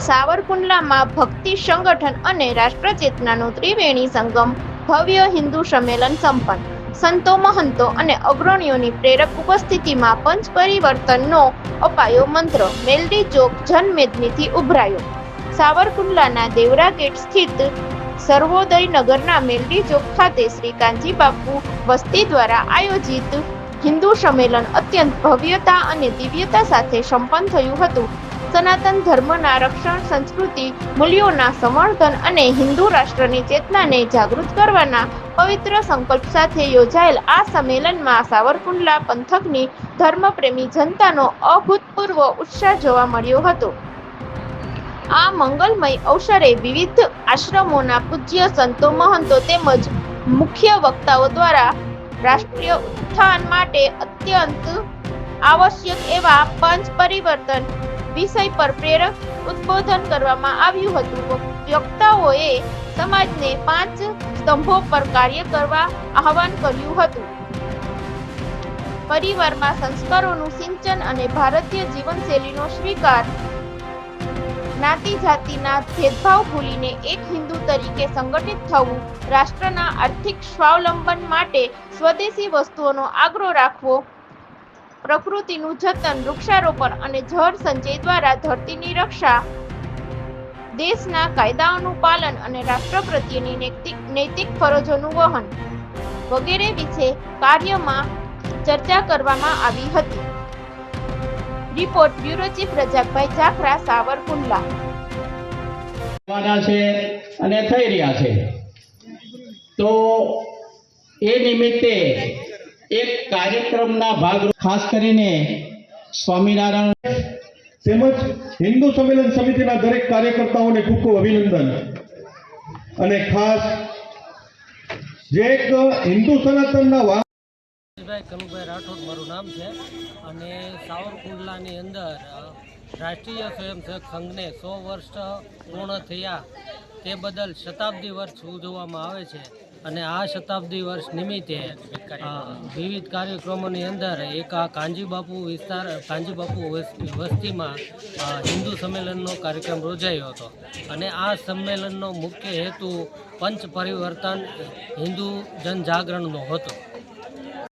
સાવરકુંડલામાં ભક્તિ સંગઠન અને રાષ્ટ્રચેતનાનો ત્રિવેણી સંગમ ભવ્ય હિન્દુ સંમેલન સંપન્ન. સંતો, મહંતો અને અગ્રણીઓની પ્રેરક ઉપસ્થિતિમાં પંચ પરિવર્તનનો અપાયો મંત્ર. મેલડી ચોક જનમેદનીથી ઉભરાયો. સાવરકુંડલાના દેવરા ગેટ સ્થિત સર્વોદય નગરના મેલડી ચોક ખાતે શ્રી કાનજી બાપુ વસ્તી દ્વારા આયોજિત હિન્દુ સંમેલન અત્યંત ભવ્યતા અને દિવ્યતા સાથે સંપન્ન થયું હતું. સનાતન ધર્મના રક્ષણ, સંસ્કૃતિ મૂલ્યોના સંવર્ધન અને હિન્દુ રાષ્ટ્રની ચેતનાને જાગૃત કરવાના પવિત્ર સંકલ્પ સાથે યોજાયેલ આ સંમેલનમાં સાવરકુંડલા પંથકની ધર્મપ્રેમી જનતાનો અભૂતપૂર્વ ઉત્સાહ જોવા મળ્યો હતો. આ મંગલમય અવસરે વિવિધ આશ્રમોના પૂજ્ય સંતો, મહંતો તેમજ મુખ્ય વક્તાઓ દ્વારા રાષ્ટ્રીય ઉત્થાન માટે અત્યંત આવશ્યક એવા પંચ પરિવર્તન વિષય પર પ્રેરક ઉદ્બોધન કરવામાં આવ્યું હતું. વક્તાઓએ સમાજને 5 સ્તંભો પર કાર્ય કરવા આહવાન કર્યું હતું. પરિવારમાં સંસ્કારોનું સિંચન અને ભારતીય જીવનશૈલીનો સ્વીકાર, જ્ઞાતિ જાતિના ભેદભાવ ભૂલીને એક હિન્દુ તરીકે સંગઠિત થવું, રાષ્ટ્રના આર્થિક સ્વાવલંબન માટે સ્વદેશી વસ્તુઓનો આગ્રહ રાખવો, પ્રકૃતિનું જતન, વૃક્ષારોપણ અને જળ સંચય દ્વારા ધરતીની રક્ષા, દેશના કાયદાઓનું પાલન અને રાષ્ટ્ર પ્રત્યેની નૈતિક ફરજોનું વહન વગેરે વિશે કાર્યમાં ચર્ચા કરવામાં આવી હતી. રિપોર્ટ બ્યુરો ચીફ રજાકભાઈ જાખરા, સાવરકુંડલા. છે અને થઈ રહ્યા છે, તો એ નિમિત્તે એક કાર્યક્રમના ભાગ ખાસ કરીને સ્વામિનારાયણ તેમજ હિન્દુ સંમેલન સમિતિના દરેક કાર્યકર્તાઓને ખૂબ ખૂબ અભિનંદન. અને ખાસ જે એક હિન્દુ સનાતનના કનુભાઈ રાઠોડ મારું નામ છે અને સાવરકુંડલાની અંદર રાષ્ટ્રીય સ્વયંસેવક સંઘને 100 વર્ષ પૂર્ણ થયા તે બદલ શતાબ્દી વર્ષ ઉજવવામાં આવે છે. અને આ શતાબ્દી વર્ષ નિમિત્તે વિવિધ કાર્યક્રમોની અંદર એક આ કાનજી બાપુ વસ્તીમાં હિન્દુ સંમેલનનો કાર્યક્રમ યોજાયો હતો. અને આ સંમેલનનો મુખ્ય હેતુ પંચ પરિવર્તન હિન્દુ જનજાગરણનો હતો.